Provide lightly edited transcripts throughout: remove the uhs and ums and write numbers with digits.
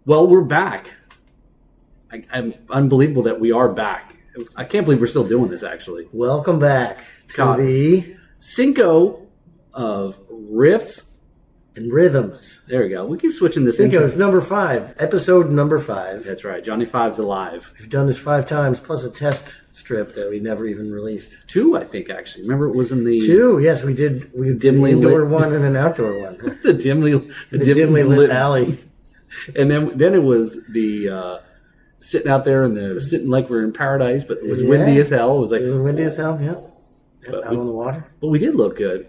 Well, we're back. I'm unbelievable that we are back. I can't believe we're still doing this, actually. Welcome back to God. the Cinco of Riffs. and Rhythms. There we go. We keep switching this Cinco intro. is number 5, episode number 5. That's right. Johnny Five's alive. We've done this 5 times, plus a test strip that we never even released. 2, I think, actually. Remember, it was in the 2, yes, we did. We did Dimly an indoor lit- one and an outdoor one. the dimly lit alley. And then it was the sitting out there and sitting like we're in paradise, but it was windy as hell. It was like It was windy as hell, yeah. But Out on the water. But we did look good.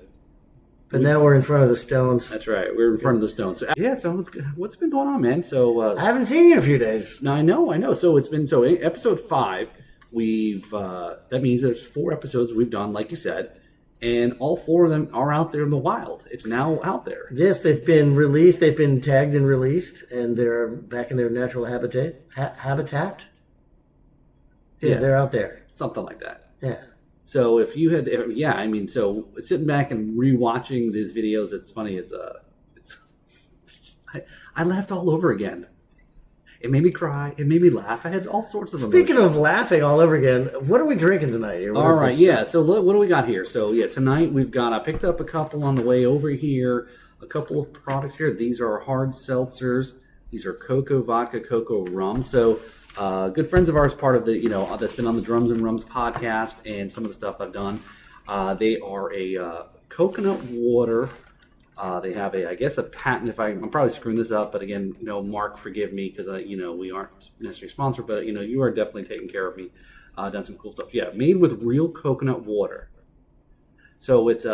But now we're in front of the stones. That's right. We're in front of the stone. So what's been going on, man? So I haven't seen you in a few days. I know. So it's been episode 5. We've that means there's 4 episodes we've done, like you said, and all 4 of them are out there in the wild. It's now out there. Yes, they've been released. They've been tagged and released, and they're back in their natural habitat. Habitat? Yeah, they're out there. Something like that. Yeah. So if you had, so sitting back and rewatching these videos, it's funny. I laughed all over again. It made me cry. It made me laugh. I had all sorts of emotions. Speaking of laughing all over again, what are we drinking tonight? Here? All right, yeah. So what do we got here? So tonight we've got. I picked up a couple on the way over here. A couple of products here. These are hard seltzers. These are Coco Vodka, Coco Rum. So good friends of ours, part of the that's been on the Drums and Rums podcast and some of the stuff I've done. They are a coconut water. They have a patent. I'm probably screwing this up, but again, Mark, forgive me because we aren't necessarily sponsored, but you are definitely taking care of me. Done some cool stuff. Yeah, made with real coconut water. So it's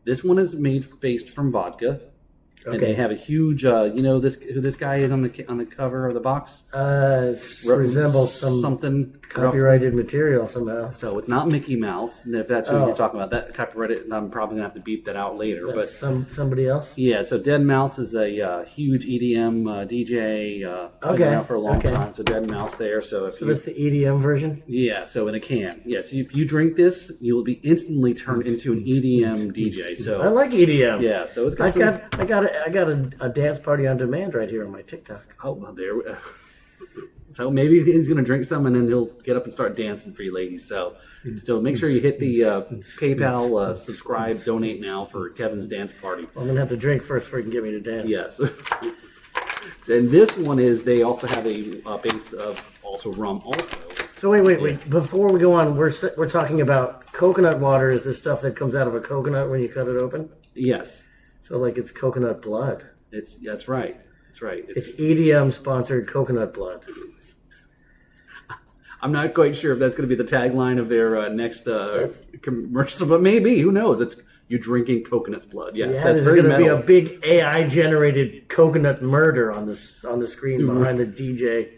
this one is based from vodka, and they have a huge. Who this guy is on the cover of the box? Resembles something copyrighted material somehow. So it's not Mickey Mouse, and if that's who you're talking about, that copyrighted, and I'm probably gonna have to beep that out later. That's somebody else. Yeah, so Dead Mouse is a huge EDM DJ. Been around for a long time. So Dead Mouse there. So that's the EDM version. Yeah, so in a can. Yeah, so if you drink this, you will be instantly turned into an EDM DJ. So I like EDM. Yeah, so it's got. I got a dance party on demand right here on my TikTok. Oh, well, there. So maybe he's going to drink some and then he'll get up and start dancing for you ladies. So make sure you hit the PayPal, subscribe, donate now for Kevin's dance party. I'm going to have to drink first before you can get me to dance. Yes. And this one is, they also have a base of also rum also. So wait. Before we go on, we're talking about coconut water is the stuff that comes out of a coconut when you cut it open? Yes. So like it's coconut blood. That's right. That's right. It's EDM sponsored coconut blood. I'm not quite sure if that's going to be the tagline of their next commercial, but maybe. Who knows? It's you drinking coconut's blood. Yes, yeah, that's there's going to be metal. a big AI generated coconut murder on the screen behind the DJ.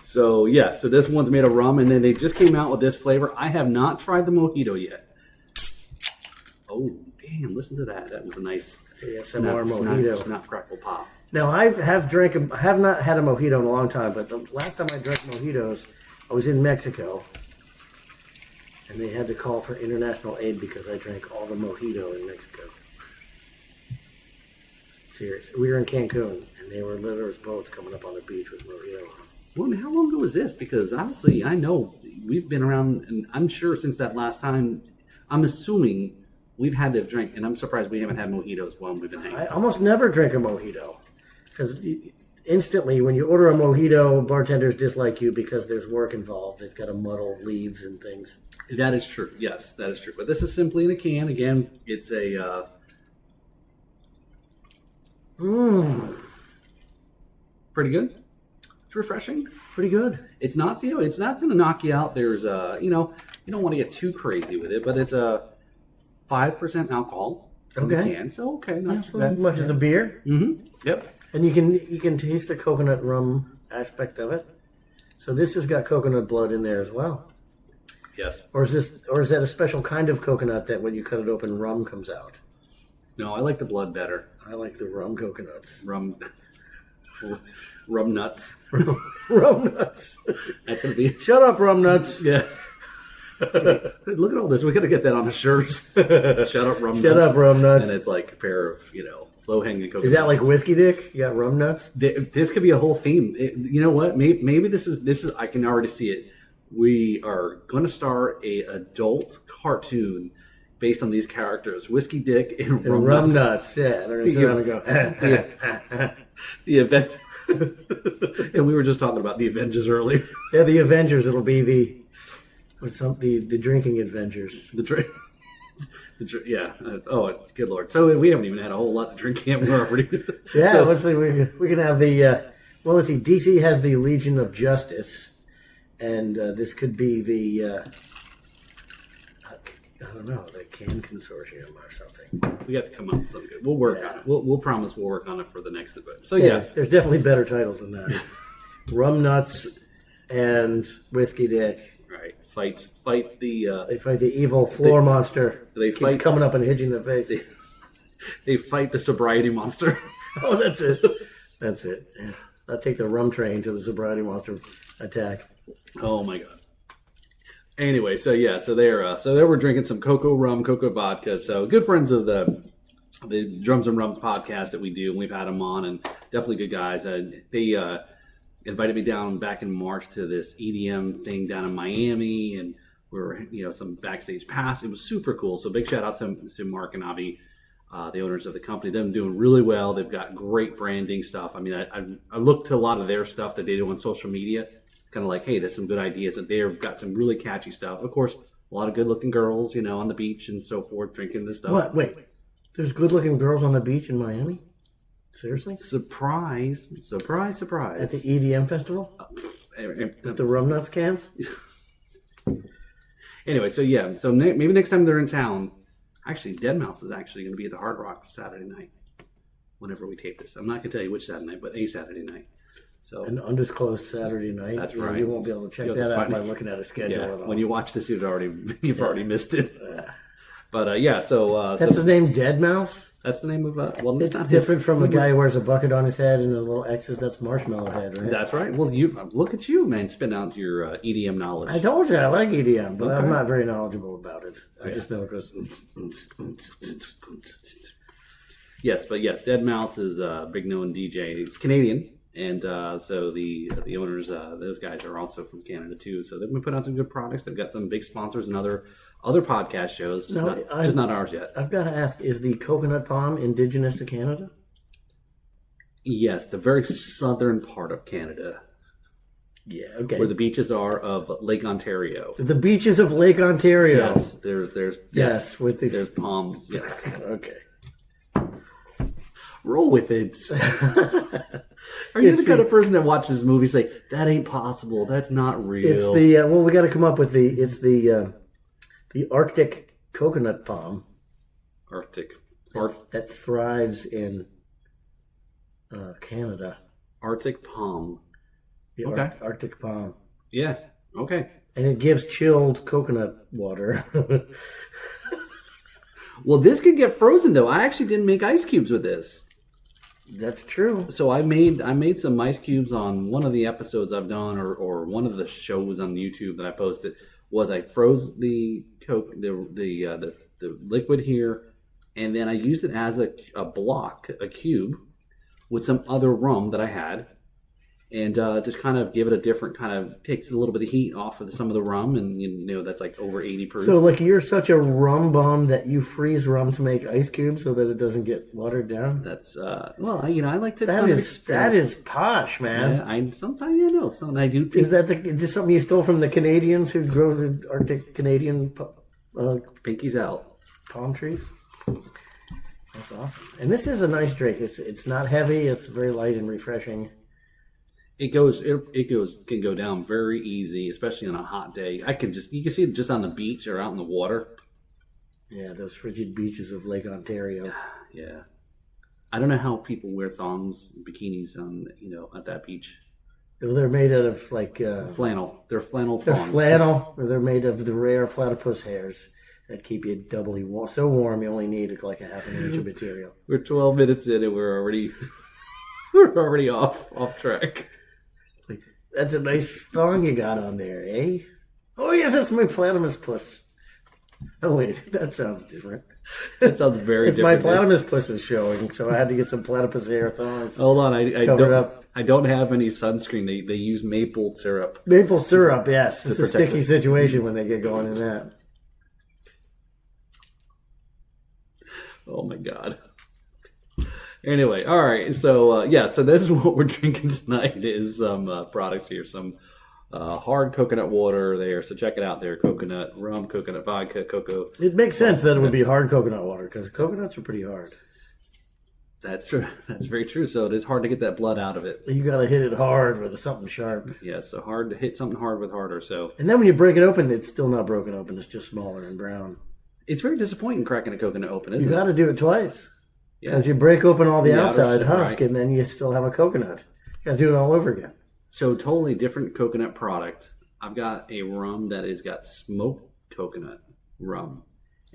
So this one's made of rum, and then they just came out with this flavor. I have not tried the mojito yet. Oh, damn! Listen to that. That was a nice mojito. Snap, crackle, pop. Now I have not had a mojito in a long time, but the last time I drank mojitos, I was in Mexico, and they had to call for international aid because I drank all the mojito in Mexico. Serious. We were in Cancun, and there was boats coming up on the beach with mojito on them. Well, how long ago was this? Because obviously I know we've been around, and I'm sure since that last time, I'm assuming we've had to drink, and I'm surprised we haven't had mojitos while we've been hanging. I almost never drink a mojito. Because instantly, when you order a mojito, bartenders dislike you because there's work involved. They've got to muddle leaves and things. That is true. Yes, that is true. But this is simply in a can. Again, it's a... Pretty good. It's refreshing. Pretty good. It's not, it's not going to knock you out. There's, you don't want to get too crazy with it, but it's a 5% alcohol. Okay. Can. So, not so much as a beer. Mm-hmm. Yep. And you can taste the coconut rum aspect of it. So this has got coconut blood in there as well. Yes. Or is that a special kind of coconut that when you cut it open, rum comes out? No, I like the blood better. I like the rum coconuts. Rum nuts. Rum nuts. That's gonna be. Shut up, rum nuts. Yeah. Look at all this. We got to get that on the shirts. Shut up, rum nuts. Shut up, rum nuts. And it's like a pair of, low hanging cocoa. Is that like whiskey dick? You got rum nuts? This could be a whole theme. You know what? Maybe this is. I can already see it. We are going to start a adult cartoon based on these characters: Whiskey Dick and rum nuts. Yeah, they're gonna sit down and go. The event. And we were just talking about the Avengers earlier. Yeah, the Avengers. It'll be the drinking Avengers. Yeah. Oh, good Lord. So we haven't even had a whole lot to drink yet. We're already. Yeah. So, let's see. We can have the. Well, let's see. DC has the Legion of Justice, and this could be the. I don't know, the Can Consortium or something. we got to come up with something good. We'll work on it. We'll promise we'll work on it for the next event. So yeah, there's definitely better titles than that. Rum Nuts and Whiskey Dick. Right. Fight the. They fight the evil floor monster. They Keeps fight coming up and hitching the face. They fight the sobriety monster. Oh, that's it. That's it. Yeah. I'll take the rum train to the sobriety monster attack. Oh my god. Anyway, so there we're drinking some Coco Rum, Coco Vodka. So good friends of the Drums and Rums podcast that we do, and we've had them on, and definitely good guys. They invited me down back in March to this EDM thing down in Miami, and we were some backstage pass. It was super cool. So big shout out to Mark and Avi, the owners of the company. Them doing really well. They've got great branding stuff. I mean, I looked to a lot of their stuff that they do on social media. Kind of like, hey, there's some good ideas that they've got some really catchy stuff. Of course, a lot of good-looking girls, on the beach and so forth, drinking this stuff. What? Wait, there's good-looking girls on the beach in Miami? Seriously? Surprise! At the EDM festival? With the rum nuts cans? Anyway, so maybe next time they're in town, actually, Dead Mouse is actually going to be at the Hard Rock Saturday night. Whenever we tape this, I'm not going to tell you which Saturday night, but a Saturday night. So an undisclosed Saturday night. That's right. You won't be able to check that out by looking at a schedule at all. When you watch this, you've already missed it. But that's his name, Dead Mouse. That's the name of it's different from a guy who wears a bucket on his head and the little X's. That's Marshmallow Head, right? That's right. Well, you look at you, man, spin out your EDM knowledge. I told you I like EDM, but I'm not very knowledgeable about it. I just know it goes. Yes, Dead Mouse is a big known DJ. He's Canadian. And so the owners, those guys are also from Canada too. So they've been putting out some good products. They've got some big sponsors and other podcast shows, just not ours yet. I've got to ask: is the coconut palm indigenous to Canada? Yes, the very southern part of Canada. Yeah, okay. Where the beaches are of Lake Ontario. The beaches of Lake Ontario. Yes, there's there's palms. Yes. Okay. Roll with it. Are you the kind of person that watches movies say that ain't possible? That's not real. It's the we got to come up with the Arctic coconut palm. That thrives in Canada. Arctic palm. The Arctic palm. Yeah. Okay. And it gives chilled coconut water. Well, this can get frozen though. I actually didn't make ice cubes with this. That's true. So I made some ice cubes on one of the episodes I've done, or one of the shows on YouTube that I posted. Was I froze the Coke, the liquid here, and then I used it as a block, a cube, with some other rum that I had, and just kind of give it a different kind of takes a little bit of heat off of some of the rum, and that's like over 80 proof. So like you're such a rum bum that you freeze rum to make ice cubes so that it doesn't get watered down. That's I like to. That is posh, man. Yeah, sometimes something I do. Is that just something you stole from the Canadians who grow the Arctic Canadian pinkies out palm trees? That's awesome. And this is a nice drink. It's not heavy. It's very light and refreshing. It can go down very easy, especially on a hot day. You can see it just on the beach or out in the water. Yeah, those frigid beaches of Lake Ontario. Yeah, I don't know how people wear thongs, bikinis on at that beach. Well, they're made out of flannel. They're flannel thongs. They're flannel. They're made of the rare platypus hairs that keep you doubly warm. So warm you only need like a half an inch of material. We're 12 minutes in and we're already off track. That's a nice thong you got on there, eh? Oh, yes, that's my platypus puss. Oh wait, that sounds different. That sounds very It's my different. platypus is showing, so I had to get some platypus hair thongs. Hold on, I Cover it up. don't have any sunscreen. They use maple syrup. Maple syrup, yes. It's a protect sticky it. situation when they get going in that. Oh my god. Anyway, all right. So so this is what we're drinking tonight. Is some products here, some hard coconut water there. So check it out there: coconut rum, coconut vodka, cocoa. It makes sense that it would be hard coconut water because coconuts are pretty hard. That's true. That's very true. So it is hard to get that blood out of it. You got to hit it hard with something sharp. Yeah. So hard to hit something hard with harder. So And then when you break it open, it's still not broken open. It's just smaller and brown. it's very disappointing cracking a coconut open, isn't You got it? to do it twice Yeah. because you break open all the The outer outside side, husk right. and then you still have a coconut. You got to do it all over again. So totally different coconut product. I've got a rum that has got smoked coconut rum.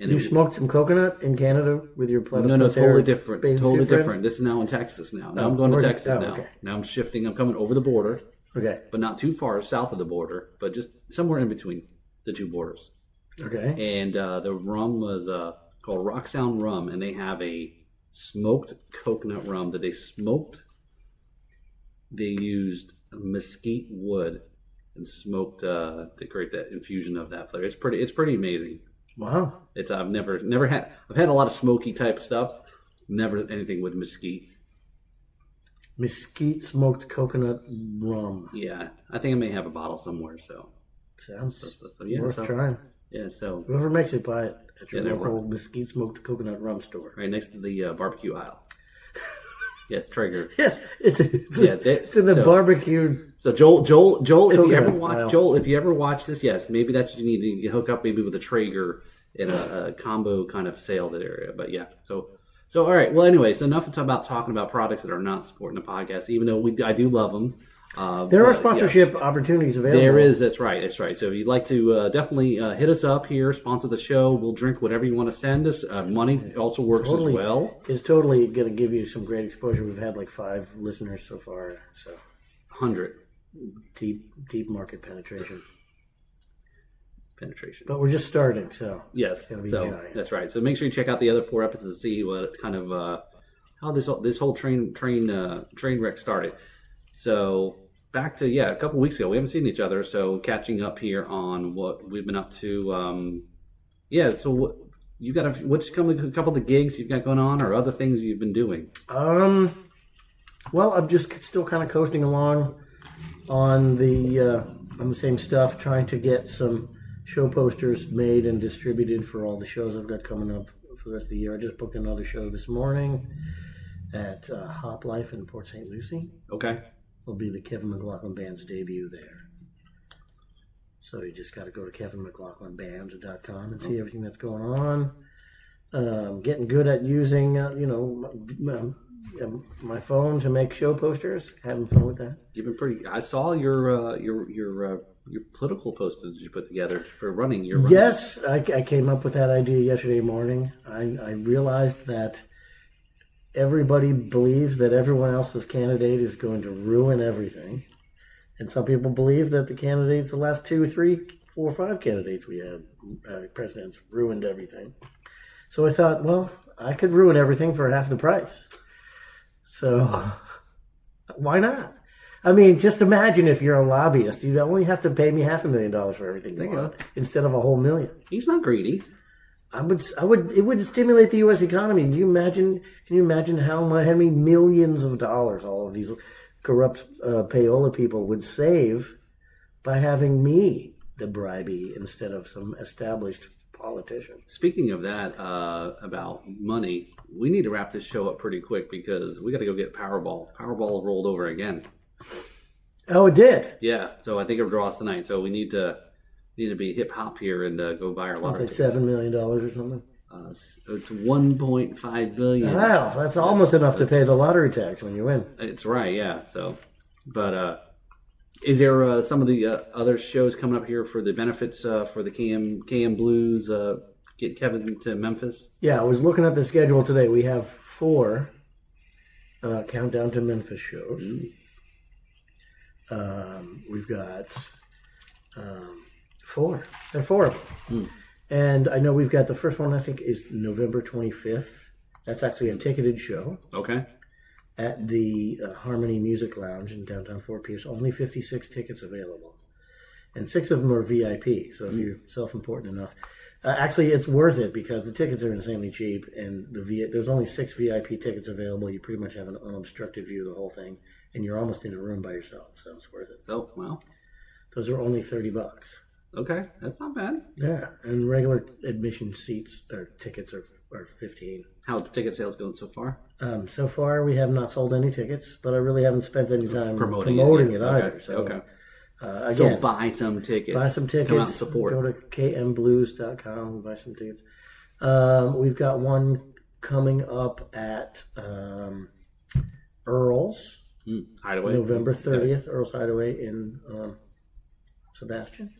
And You smoked some coconut in Canada with your platypus no, hair totally different. bathing Totally suit friends? different. This is now in Texas now. Now Oh, I'm going to where- Texas oh, now. okay. Now I'm shifting. I'm coming over the border, Okay. but not too far south of the border, but just somewhere in between the two borders. Okay. And the rum was called Rock Sound Rum, and they have a smoked coconut rum that they smoked. They used mesquite wood and smoked to create that infusion of that flavor. It's pretty amazing. Wow. I've never had. I've had a lot of smoky type stuff. Never anything with mesquite. Mesquite smoked coconut rum. Yeah, I think I may have a bottle somewhere. So Sounds yeah, worth so trying. yeah, so Whoever makes it, buy it at your Yeah, they're local mesquite smoked coconut rum store. right next to the barbecue aisle. Yeah, it's Traeger. Yes, it's in the so- barbecue. So Joel, if you ever Coconut watch aisle. Joel, if you ever watch this, yes, maybe that's what you need to hook up maybe with a Traeger in a combo kind of sale that area. But yeah, so all right. Well, anyway, so enough about talking about products that are not supporting the podcast, even though I do love them. There are but, sponsorship yes, opportunities available. there is. That's right. That's right. So if you'd like to definitely hit us up here, sponsor the show. We'll drink whatever you want to send us. Money also works Totally. as well. It's totally going to give you some great exposure. We've had like 5 listeners so far, so 100 deep market penetration. penetration. But we're just starting, so Yes, It'll be so giant. that's right. So make sure you check out the other 4 episodes to see what kind of how this whole train wreck started. So back to a couple weeks ago, we haven't seen each other. So catching up here on what we've been up to. So what you got? What's a couple of the gigs you've got going on, or other things you've been doing? Well, I'm just still kind of coasting along on the same stuff, trying to get some show posters made and distributed for all the shows I've got coming up for the rest of the year. I just booked another show this morning at Hop Life in Port St. Lucie. Okay. It'll be the Kevin McLaughlin Band's debut there. So you just got to go to kevinmclaughlinband.com and see everything that's going on. Getting good at using, my phone to make show posters. Having fun with that. You've been pretty. I saw your political posters that you put together for running. Yes, I came up with that idea yesterday morning. I realized that everybody believes that everyone else's candidate is going to ruin everything. And some people believe that the candidates, the last 2, 3, 4, 5 candidates we had, presidents, ruined everything. So I thought, well, I could ruin everything for half the price. So why not? I mean, just imagine if you're a lobbyist, you'd only have to pay me $500,000 for everything you want instead of a whole million. He's not greedy. It would stimulate the U.S. economy. Can you imagine how many millions of dollars all of these corrupt payola people would save by having me the bribee instead of some established politician? Speaking of that, about money, we need to wrap this show up pretty quick because we got to go get Powerball. Powerball rolled over again. Oh, it did. Yeah, so I think it draws tonight. So we need to be hip hop here and go buy our It's lottery. like $7 million or something. It's 1.5 billion. Wow, that's almost enough to pay the lottery tax when you win. It's right, yeah. So, but is there some of the other shows coming up here for the benefits for the KM Blues? Get Kevin to Memphis. Yeah, I was looking at the schedule today. We have 4 Countdown to Memphis shows. We've got 4. There are 4 of them. And I know we've got the first one, I think, is November 25th. That's actually a ticketed show Okay. at the Harmony Music Lounge in downtown Fort Pierce. Only 56 tickets available. And 6 of them are VIP, so if you're self-important enough. Actually, it's worth it because the tickets are insanely cheap, and there's only 6 VIP tickets available. You pretty much have an unobstructed view of the whole thing, and you're almost in a room by yourself, so it's worth it. So, well. Those are only $30. Okay, that's not bad. Yeah, and regular admission seats or tickets are $15. How's the ticket sales going so far? So far, we have not sold any tickets, but I really haven't spent any time promoting it okay. either. So, okay. Again, So buy some tickets. buy some tickets. Come out and support. Go to kmblues.com, buy some tickets. We've got one coming up at Earl's, Hideaway. November 30th, Earl's Hideaway in Sebastian,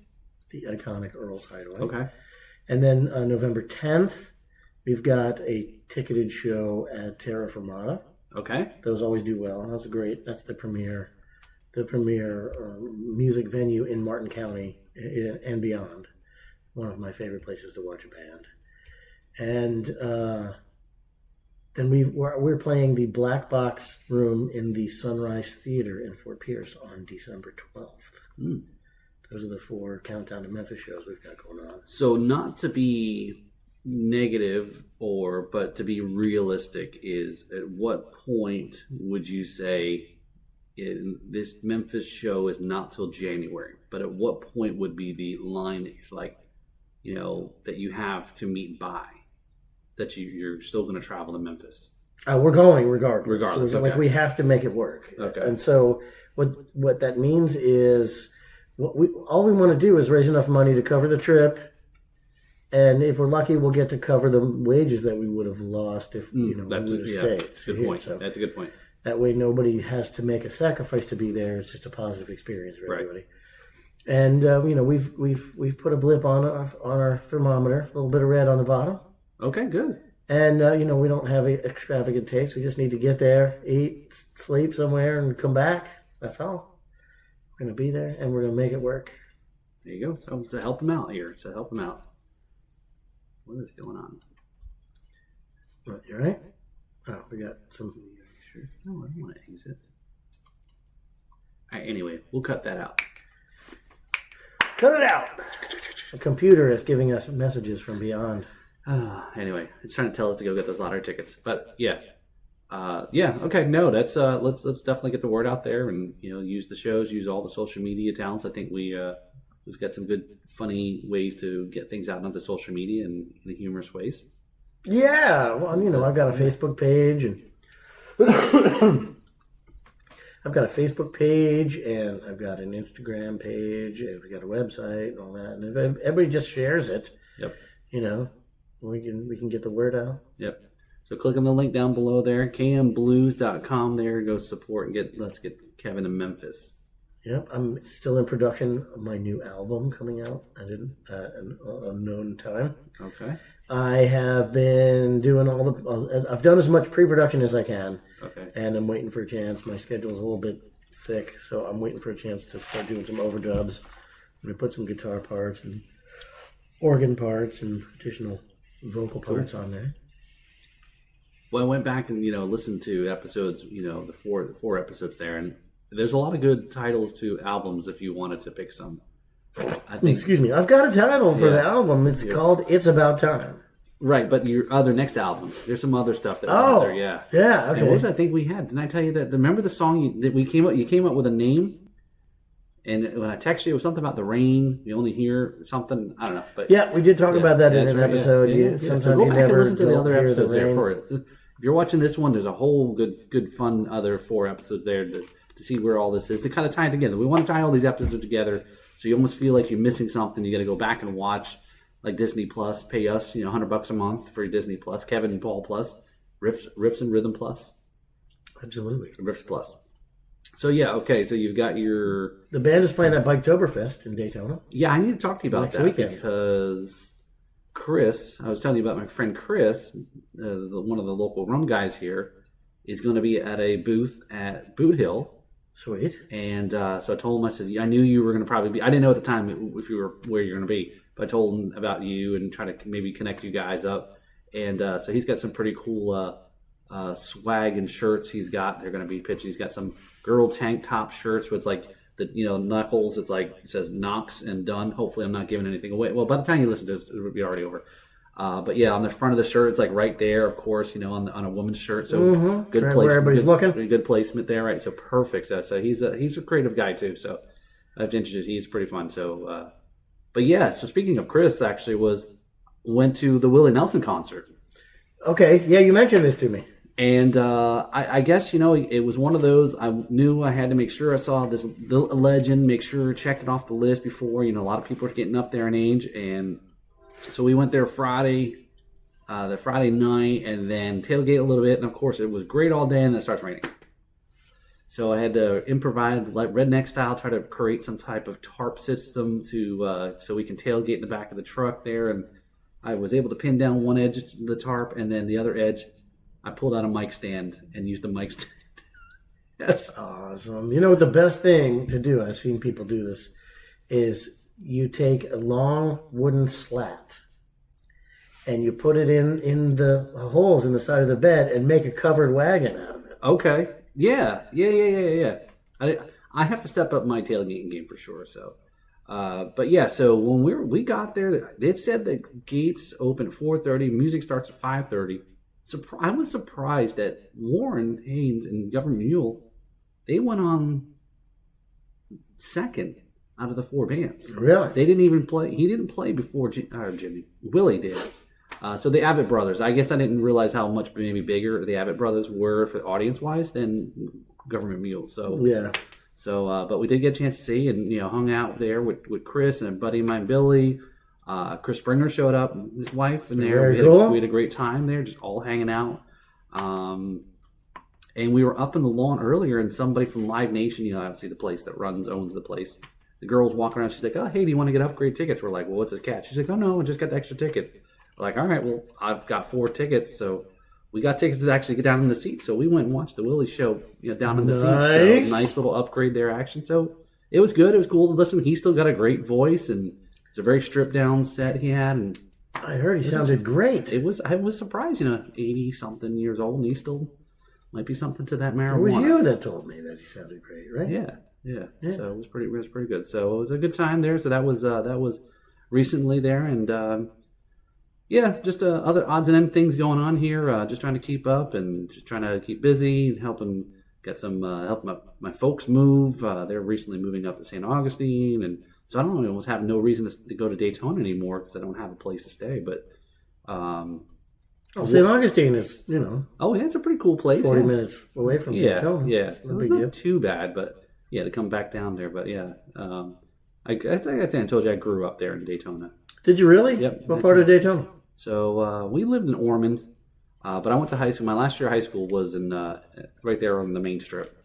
the iconic Earl's Hideaway. Okay. And then November 10th, we've got a ticketed show at Terra Firmata. Okay. Those always do well. That's great. That's the premier music venue in Martin County and beyond. One of my favorite places to watch a band. And then we're playing the Black Box Room in the Sunrise Theater in Fort Pierce on December 12th. Those are the 4 Countdown to Memphis shows we've got going on. So not to be negative but to be realistic, is at what point would you say this Memphis show is not till January, but at what point would be the line that you're like, that you have to meet by, that you're still going to travel to Memphis? We're going regardless. So okay. Like we have to make it work. Okay. And so what that means is all we want to do is raise enough money to cover the trip, and if we're lucky, we'll get to cover the wages that we would have lost if we would have stayed. Good point. So that's a good point. That way, nobody has to make a sacrifice to be there. It's just a positive experience for everybody. And we've put a blip on our thermometer, a little bit of red on the bottom. Okay, good. And we don't have an extravagant taste. We just need to get there, eat, sleep somewhere, and come back. That's all. We're going to be there, and we're going to make it work. There you go. So to help them out here. So help them out. What is going on? What, you all right? Oh, we got some. Sure. No, I don't want to exit. All right, anyway, we'll cut that out. Cut it out! The computer is giving us messages from beyond. Anyway, it's trying to tell us to go get those lottery tickets. But yeah. Okay, no, that's let's definitely get the word out there and use the shows, use all the social media talents. I think we've got some good funny ways to get things out onto social media in humorous ways. Yeah, well, I've got a Facebook page and I've got a Facebook page and I've got an Instagram page and we've got a website and all that. And if everybody just shares it, yep, we can get the word out. Yep. So click on the link down below there, kmblues.com there, go support and let's get Kevin in Memphis. Yep, I'm still in production of my new album coming out at an unknown time. Okay. I have been doing I've done as much pre-production as I can. Okay. And I'm waiting for a chance. My schedule's a little bit thick, so I'm waiting for a chance to start doing some overdubs. I'm going to put some guitar parts and organ parts and additional vocal parts on there. Well, I went back and listened to episodes, the four episodes there, and there's a lot of good titles to albums if you wanted to pick some. I think. Excuse me, I've got a title for the album. It's called "It's About Time." Right, but your other next album, there's some other stuff that was out there. Yeah. Yeah. Okay. And what was I think we had? Didn't I tell you that? Remember the song that we came up? You came up with a name, and when I texted you, it was something about the rain. You only hear something. I don't know, but yeah, we did talk about that in an episode. Sometimes so go back and listen to the other episodes there for it. If you're watching this one, there's a whole good fun other 4 episodes there to see where all this is. To kind of tie it together. We want to tie all these episodes together so you almost feel like you're missing something. You got to go back and watch, like Disney Plus. Pay us, $100 a month for Disney Plus, Kevin and Paul Plus, Riffs and Rhythm Plus. Absolutely. Riffs Plus. So yeah, okay. So you've got the band is playing at Biketoberfest in Daytona. Yeah, I need to talk to you about that weekend. Because Chris, I was telling you about my friend Chris, one of the local rum guys here, is going to be at a booth at Boot Hill Sweet. And so I told him, I said, I knew you were going to probably be, I didn't know at the time if you were where you're going to be, but I told him about you and try to maybe connect you guys up. And so he's got some pretty cool swag and shirts he's got. They're going to be pitching. He's got some girl tank top shirts with like the knuckles. It's like it says Knox and done. Hopefully I'm not giving anything away. Well, by the time you listen to it, it would be already over. But yeah, on the front of the shirt, it's like right there, of course, on a woman's shirt. So good right placement. where everybody's looking. Good placement there, right? So perfect. So he's a creative guy too. So I've introduced. He's pretty fun. So, but yeah. So speaking of Chris, actually went to the Willie Nelson concert. Okay, yeah, you mentioned this to me. And I guess, it was one of those, I knew I had to make sure I saw this legend, make sure check it off the list before, a lot of people are getting up there in age. And so we went there the Friday night, and then tailgate a little bit. And of course, it was great all day, and then it starts raining. So I had to improvise, like redneck style, try to create some type of tarp system so we can tailgate in the back of the truck there. And I was able to pin down one edge of the tarp, and then the other edge, I pulled out a mic stand and used the mic stand. Yes. Awesome. You know what the best thing to do, I've seen people do this, is you take a long wooden slat and you put it in the holes in the side of the bed and make a covered wagon out of it. Okay. Yeah. I have to step up my tailgating game for sure. So, but yeah. So when we got there, they said the gates open at 4:30. Music starts at 5:30. I was surprised that Warren Haynes and Government Mule, they went on second out of the four bands. Really? They didn't even play. He didn't play before Jimmy. Willie did. So the Abbott Brothers, I guess I didn't realize how much maybe bigger the Abbott Brothers were for audience-wise than Government Mule. So yeah. So, but we did get a chance to see and, hung out there with Chris and a buddy of mine, Billy. Chris Springer showed up, his wife, and there. We had a great time there, just all hanging out. And we were up in the lawn earlier, and somebody from Live Nation, obviously the place that owns the place. The girl's walking around. She's like, "Oh, hey, do you want to get upgrade tickets?" We're like, "Well, what's the catch?" She's like, "Oh no, I just got the extra tickets." We're like, "All right, well, I've got 4 tickets, so we got tickets to actually get down in the seats." So we went and watched the Willie show, down in the seats. So nice little upgrade there action. So it was good. It was cool to listen. He still got a great voice, and it's a very stripped down set he had, and I heard he sounded great. I was surprised, 80 something years old, and he still might be something to that marijuana. It was you that told me that he sounded great, right? Yeah. So it was pretty good. So it was a good time there. So that was recently there, and just other odds and ends things going on here. Just trying to keep up and just trying to keep busy and helping get some help my folks move. They're recently moving up to St. Augustine, and so I don't almost have no reason to go to Daytona anymore because I don't have a place to stay. But St. Augustine is, oh, yeah, it's a pretty cool place. 40 minutes away from Daytona. Yeah. So it's not too bad, but yeah, to come back down there. But yeah, I think I told you I grew up there in Daytona. Did you really? Yep. What part of Daytona? So we lived in Ormond, but I went to high school. My last year of high school was in right there on the main strip.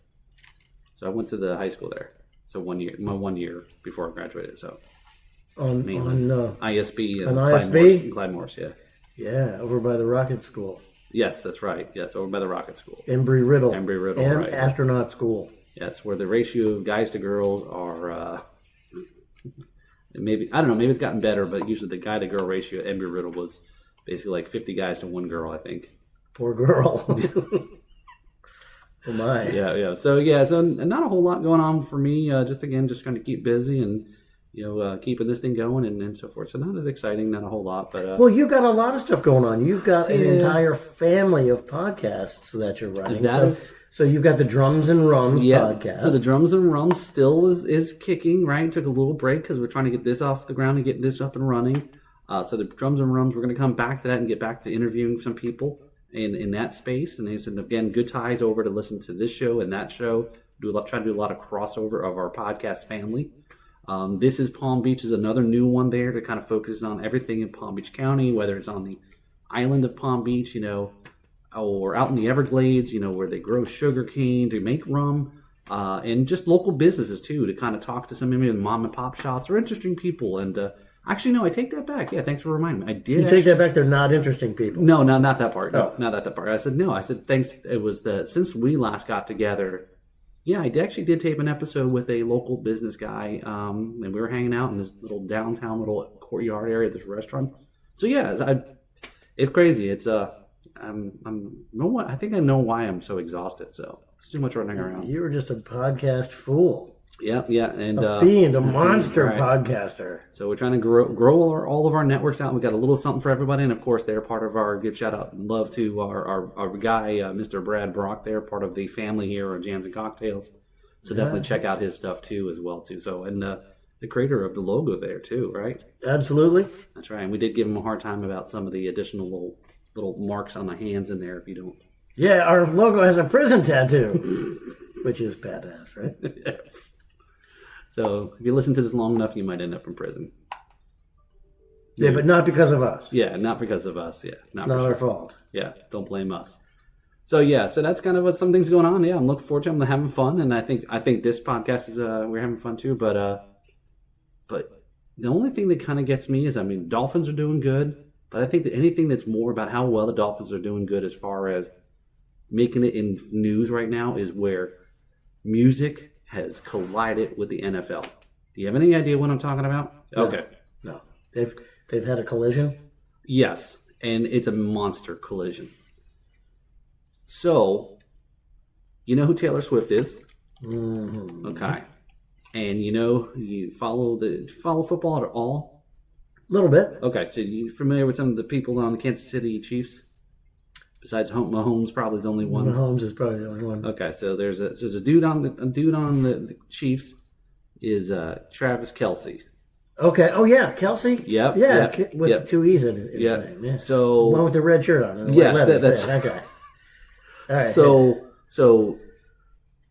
So I went to the high school there. So my 1 year before I graduated. So on ISB and ISB? Clyde Morse, yeah. Yeah, over by the rocket school. Yes, that's right. Yes, over by the rocket school. Embry-Riddle. And right. Astronaut school. Yes, where the ratio of guys to girls are maybe, I don't know, maybe it's gotten better, but usually the guy to girl ratio at Embry-Riddle was basically like 50 guys to 1 girl, I think. Poor girl. Oh my. Yeah. So not a whole lot going on for me. Just trying to keep busy and keeping this thing going and so forth. So not as exciting, not a whole lot, but well, you've got a lot of stuff going on. You've got an entire family of podcasts that you're running. So you've got the Drums and Rums podcast. So the Drums and Rums still is kicking, right? Took a little break because we're trying to get this off the ground and get this up and running. So the Drums and Rums, we're going to come back to that and get back to interviewing some people in that space. And it's, again, good ties over to listen to this show and that show. Try to do a lot of crossover of our podcast family. This is Palm Beach is another new one there to kind of focus on everything in Palm Beach County, whether it's on the island of Palm Beach, or out in the Everglades, where they grow sugar cane to make rum, and just local businesses too, to kind of talk to some maybe mom and pop shops or interesting people. And actually, no, I take that back. Yeah, thanks for reminding me. I did. You take that back. They're not interesting people. No, not that part. No, not that part. I said no. I said thanks. It was since we last got together. Yeah, I actually did tape an episode with a local business guy, and we were hanging out in this little downtown little courtyard area, this restaurant. So yeah, it's crazy. It's I think I know why I'm so exhausted. So it's too much running around. You were just a podcast fool. Yeah, and A fiend, a monster right. podcaster. So we're trying to grow all of our networks out. We got a little something for everybody, and of course, they're part of our give shout out and love to our guy, Mr. Brad Brock. They're part of the family here at Jams and Cocktails. So definitely check out his stuff too, as well too. So and the creator of the logo there too, right? Absolutely. That's right. And we did give him a hard time about some of the additional little marks on the hands in there. If you don't, Yeah, our logo has a prison tattoo, which is badass, right? Yeah. So if you listen to this long enough, you might end up in prison. Yeah, but not because of us. Yeah, not because of us. Yeah, It's not our fault. Yeah, don't blame us. So yeah, so that's kind of what some things going on. Yeah, I'm looking forward to them. I'm having fun, and I think this podcast is we're having fun too. But the only thing that kind of gets me is, I mean, Dolphins are doing good, but I think that anything that's more about how well the Dolphins are doing good as far as making it in news right now is where music has collided with the NFL. Do you have any idea what I'm talking about? No. Okay. No. They've had a collision? Yes, and it's a monster collision. So, you know who Taylor Swift is? Mm-hmm. Okay. And you follow football at all? A little bit. Okay, so you familiar with some of the people on the Kansas City Chiefs? Besides Mahomes, probably the only one. Mahomes is probably the only one. Okay, so there's a dude on the Chiefs is Travis Kelce. Okay. Oh yeah, Kelsey. Yep. Yeah, Yep. with Yep. two E's in his name. Yeah. So One with the red shirt on. And the yes, white letters. that's that guy. All right. So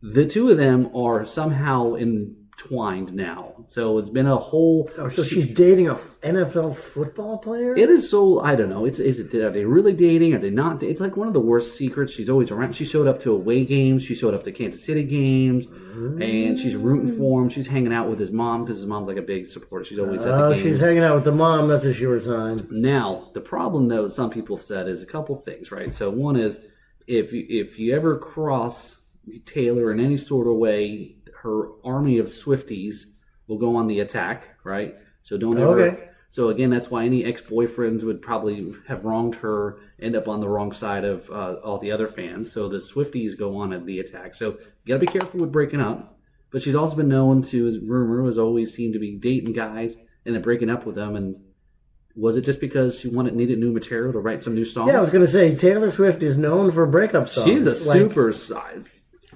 the two of them are somehow entwined now. So it's been a whole. Oh, so she's dating a NFL football player? It is so, I don't know. Are they really dating? Are they not? It's like one of the worst secrets. She's always around. She showed up to away games. She showed up to Kansas City games, and she's rooting for him. She's hanging out with his mom because his mom's like a big supporter. She's always at the games. She's hanging out with the mom. That's a sure sign. Now, the problem though, some people have said, is a couple things, right? So one is if you ever cross Taylor in any sort of way, her army of Swifties will go on the attack, right? So don't ever. Okay. So again, that's why any ex-boyfriends would probably have wronged her, end up on the wrong side of all the other fans. So the Swifties go on the attack. So you got to be careful with breaking up. But she's also been known to, rumor has always seemed to be dating guys and then breaking up with them. And was it just because she needed new material to write some new songs? Yeah, I was going to say Taylor Swift is known for breakup songs. She's a super side.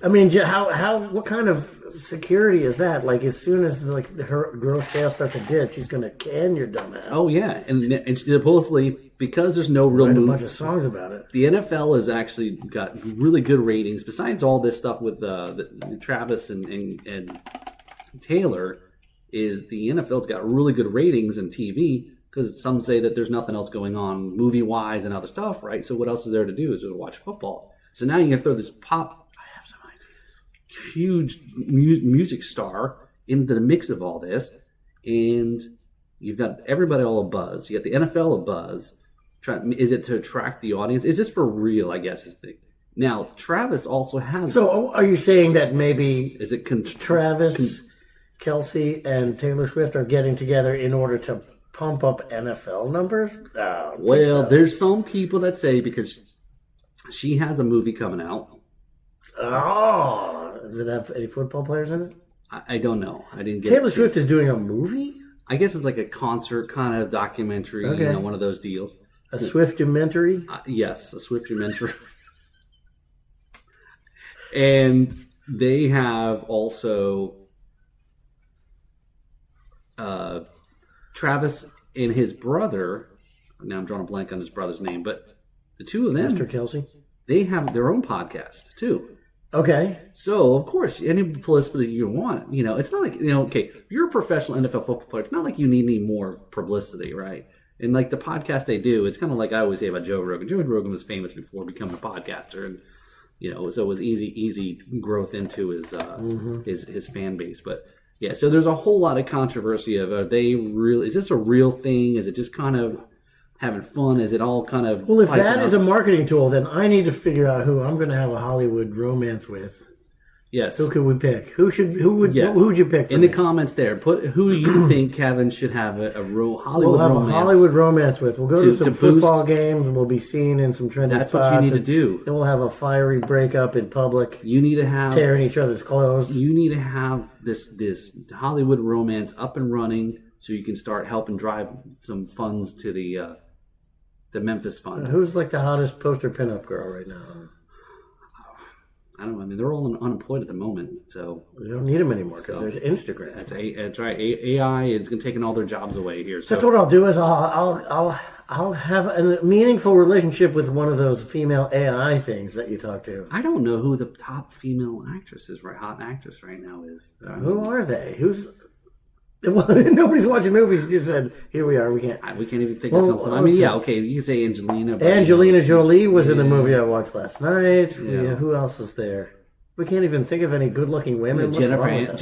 I mean, what kind of security is that? Like, as soon as her gross sales start to dip, she's going to can your dumbass. Oh yeah, and supposedly because there's no real Write a move, bunch of songs about it. the NFL has actually got really good ratings. Besides all this stuff with the Travis and Taylor, is the NFL's got really good ratings in TV because some say that there's nothing else going on movie wise and other stuff, right? So what else is there to do is to watch football. So now you can throw this huge music star into the mix of all this, and you've got everybody all abuzz. You got the NFL abuzz. Is it to attract the audience? Is this for real? I guess is the now. Travis also has. So, are you saying that maybe is it Travis, Kelsey, and Taylor Swift are getting together in order to pump up NFL numbers? Well, there's some people that say because she has a movie coming out. Oh, does it have any football players in it? I don't know. I didn't get Taylor Swift is doing a movie? I guess it's like a concert kind of documentary, okay. One of those deals. A Swiftumentary? Yes, a Swiftumentary. And they have also Travis and his brother. Now I'm drawing a blank on his brother's name, but the two of them, Mr. Kelsey, they have their own podcast too. Okay. So, of course, any publicity you want, it's not like, okay, if you're a professional NFL football player, it's not like you need any more publicity, right? And like the podcast they do, it's kind of like I always say about Joe Rogan. Joe Rogan was famous before becoming a podcaster, and so it was easy growth into his fan base. But yeah, so there's a whole lot of controversy of is this a real thing? Is it just kind of having fun? Is it all kind of... Well, if that is a marketing tool, then I need to figure out who I'm going to have a Hollywood romance with Yes. Who can we pick? Who would you pick? In the comments there, put who you think Kevin should have a Hollywood romance. A Hollywood romance with. We'll go to some football boost. games, and we'll be seen in some trendy spots. That's what you need to do. Then we'll have a fiery breakup in public. You need to have tearing each other's clothes. You need to have this Hollywood romance up and running, so you can start helping drive some funds to the Memphis Fund. Who's like the hottest poster pinup girl right now? I don't know. I mean, they're all unemployed at the moment, so we don't need them anymore because there's Instagram. That's right. AI is going to taking all their jobs away here. So. That's what I'll do. Is I'll have a meaningful relationship with one of those female AI things that you talk to. I don't know who the top female actress is, hot actress right now is. Who are they? Nobody's watching movies. You just said, "Here we are." We can't even think of something. I mean, yeah, okay. You can say Angelina. Angelina Jolie was in the movie I watched last night. Yeah. Who else is there? We can't even think of any good-looking women. Jennifer Aniston.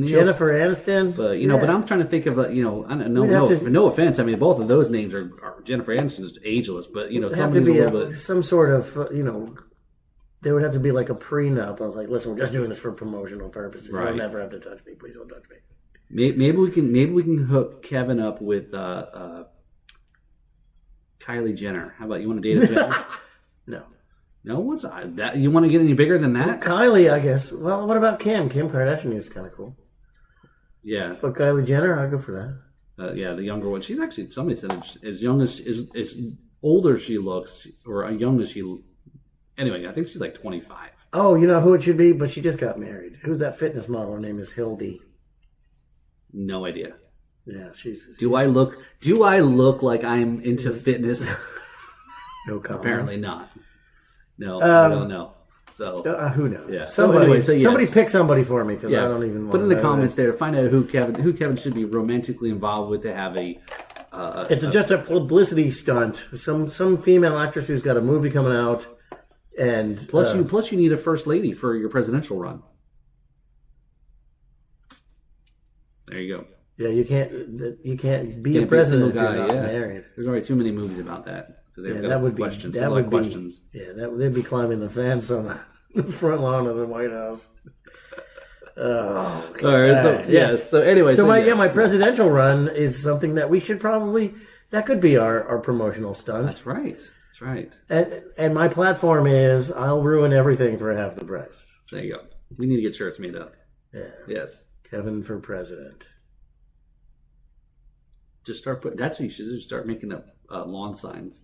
Jennifer Aniston. But but I'm trying to think of no offense. I mean, both of those names are Jennifer Aniston is ageless, but some sort of there would have to be like a prenup. I was like, listen, we're just doing this for promotional purposes. Right. You'll never have to touch me. Please don't touch me. Maybe we can hook Kevin up with Kylie Jenner. How about you want to date a Jenner? No, what's that? You want to get any bigger than that? Well, Kylie, I guess. Well, what about Kim? Kim Kardashian is kind of cool. Yeah, but Kylie Jenner, I'll go for that. Yeah, the younger one. She's actually somebody said as young as older she looks, or young as she. Anyway, I think she's like 25. Oh, you know who it should be? But she just got married. Who's that fitness model? Her name is Hildy. No idea. Yeah, she's. Do I look like I'm into fitness? No comment. Apparently not. No, I don't know. So who knows? Yeah. Somebody pick somebody for me because I don't even. Put in the comments there to find out who Kevin should be romantically involved with to have a. It's just a publicity stunt. Some female actress who's got a movie coming out, and plus you need a first lady for your presidential run. There you go. Yeah, you can't be a president if you're not married. There's already too many movies about that. That would be questions. Yeah, they'd be climbing the fence on the front lawn of the White House. Oh, okay. All right. So anyway, my presidential run is something that we should that could be our promotional stunt. That's right. And my platform is I'll ruin everything for half the price. There you go. We need to get shirts made up. Yeah. Yes. Kevin for president. Just start that's what you should do. Start making up lawn signs.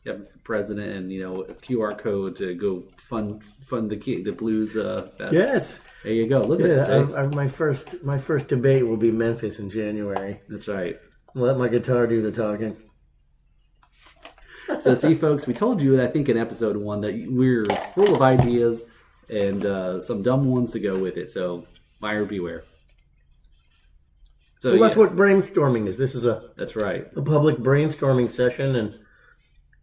Kevin for president, and a QR code to go fund the blues fest. Yes, there you go. Look at this. My first debate will be Memphis in January. That's right. I'll let my guitar do the talking. So see, folks, we told you I think in episode 1 that we're full of ideas and some dumb ones to go with it. So buyer beware. So that's what brainstorming is. This is that's right. A public brainstorming session, and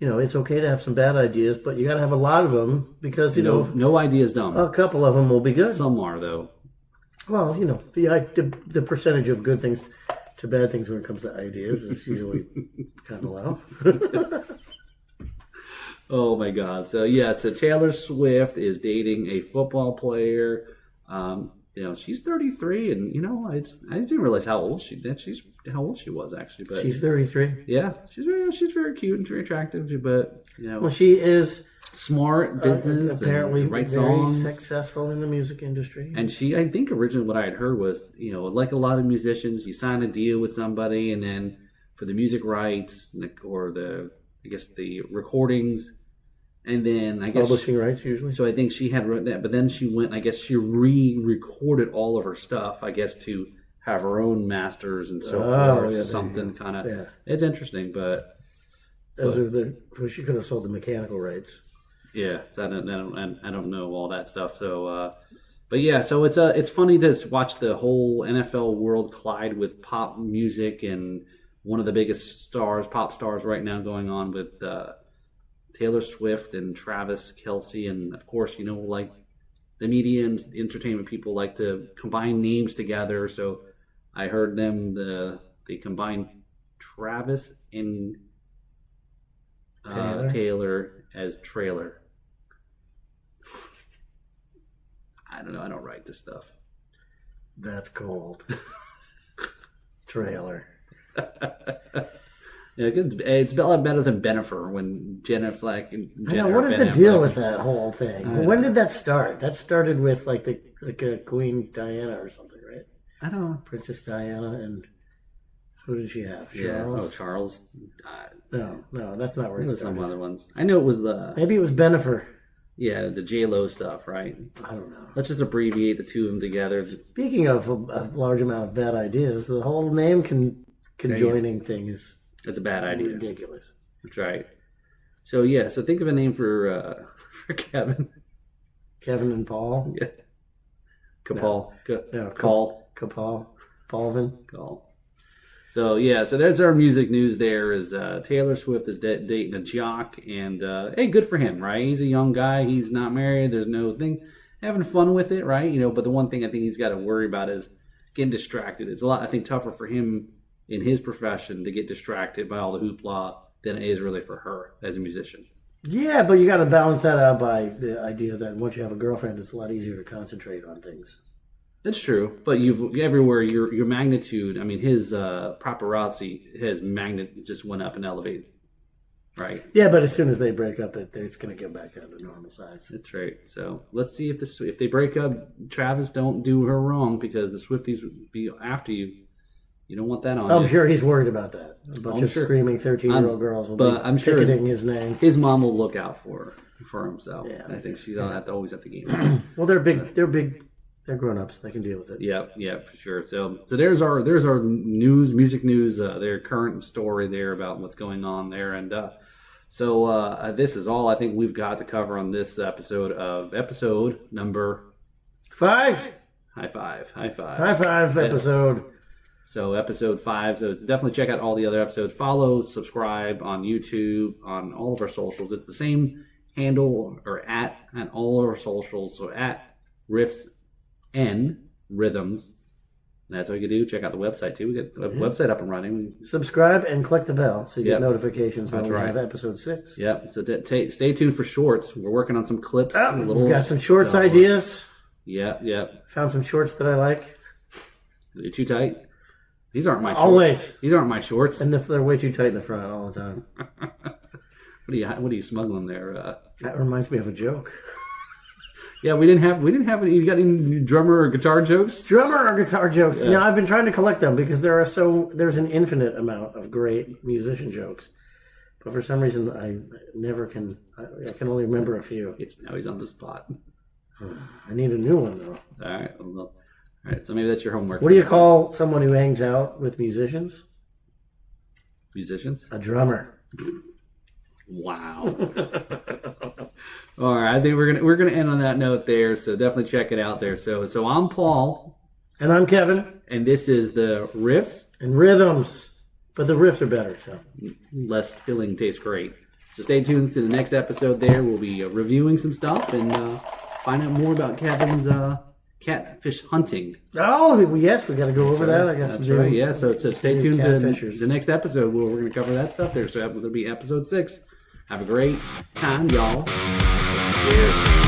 it's okay to have some bad ideas, but you got to have a lot of them because no idea is dumb. A couple of them will be good. Some are though. Well, the percentage of good things to bad things when it comes to ideas is usually kind of low. Oh my God! So Taylor Swift is dating a football player. She's 33, and I didn't realize how old she was actually. But she's 33. Yeah, she's very cute and very attractive. But well, she is smart, business, apparently writes very songs, successful in the music industry. And I think originally what I had heard was, like a lot of musicians, you sign a deal with somebody, and then for the music rights or the recordings. And then publishing rights usually. So I think she had written that, but then she went. I guess she re-recorded all of her stuff. I guess to have her own masters and so forth. Yeah, something kind of. Yeah. It's interesting, but she could have sold the mechanical rights. Yeah, I don't know all that stuff. So, but yeah, so it's funny to watch the whole NFL world collide with pop music, and one of the biggest pop stars right now going on with. Taylor Swift and Travis Kelce, and of course, like the media and entertainment people like to combine names together. So I heard they combined Travis and Taylor as Trailer. I don't know. I don't write this stuff. That's cold. Trailer. Yeah, it's a lot better than Bennifer when Jenna Fleck and I know, what is the deal with that whole thing? When did that start? That started with like Queen Diana or something, right? I don't know. Princess Diana, and who did she have? Charles? Yeah. Oh, Charles. No, that's not where It it was started. some other ones. I know it was Maybe it was Bennifer. Yeah, the J-Lo stuff, right? I don't know. Let's just abbreviate the two of them together. Speaking of a large amount of bad ideas, the whole name conjoining thing is It's a bad idea. ridiculous. That's right. So yeah, so think of a name for Kevin. Kevin and Paul. Yeah. Kapal. No, Call. Kapal. Paulvin. Call. So yeah, so that's our music news. There is Taylor Swift is dating a jock, and hey, good for him, right? He's a young guy. He's not married. There's no thing, having fun with it, right? You know, but the one thing I think he's got to worry about is getting distracted. It's a lot, I think, tougher for him in his profession to get distracted by all the hoopla than it is really for her as a musician. Yeah, but you got to balance that out by the idea that once you have a girlfriend, it's a lot easier to concentrate on things. That's true, but you've everywhere your magnitude. I mean, his paparazzi, his magnet just went up and elevated, right? Yeah, but as soon as they break up, it's going to go back down to normal size. That's right. So let's see if they break up. Travis, don't do her wrong because the Swifties would be after you. You don't want that on. I'm sure he's worried about that. A bunch of screaming 13-year-old girls will be picketing his name. His mom will look out for him. So Yeah, I think she's always at the game. Well, they're big. They're grown-ups. They can deal with it. Yeah, for sure. So there's our music news, their current story there about what's going on there, and so this is all I think we've got to cover on this episode number 5. High five. High five episode. So episode 5. So definitely check out all the other episodes. Follow, subscribe on YouTube, on all of our socials. It's the same handle or at all of our socials. So at Riffs N Rhythms. And that's all you can do. Check out the website too. We get the website up and running. Subscribe and click the bell so you get notifications when we have episode 6. Yep. So stay tuned for shorts. We're working on some clips. We've got some shorts ideas. Yep. Found some shorts that I like. They're too tight. These aren't my shorts. Always. These aren't my shorts. And they're way too tight in the front all the time. What are you smuggling there? That reminds me of a joke. Yeah, we didn't have any. You got any drummer or guitar jokes? Drummer or guitar jokes? Yeah, I've been trying to collect them because there's an infinite amount of great musician jokes, but for some reason I never can. I can only remember a few. Now he's on the spot. I need a new one though. All right. So maybe that's your homework. What do you call someone who hangs out with musicians? Musicians? A drummer. Wow. All right, I think we're gonna end on that note there. So definitely check it out there. So I'm Paul, and I'm Kevin, and this is the Riffs and Rhythms, but the riffs are better. So less filling tastes great. So stay tuned to the next episode. There we'll be reviewing some stuff and find out more about Kevin's catfish hunting. Oh yes, we got to go over that. I got That's some. Right. Yeah. So stay tuned to catfishers. the next episode where we're going to cover that stuff there. So it'll be episode 6. Have a great time, y'all. Cheers.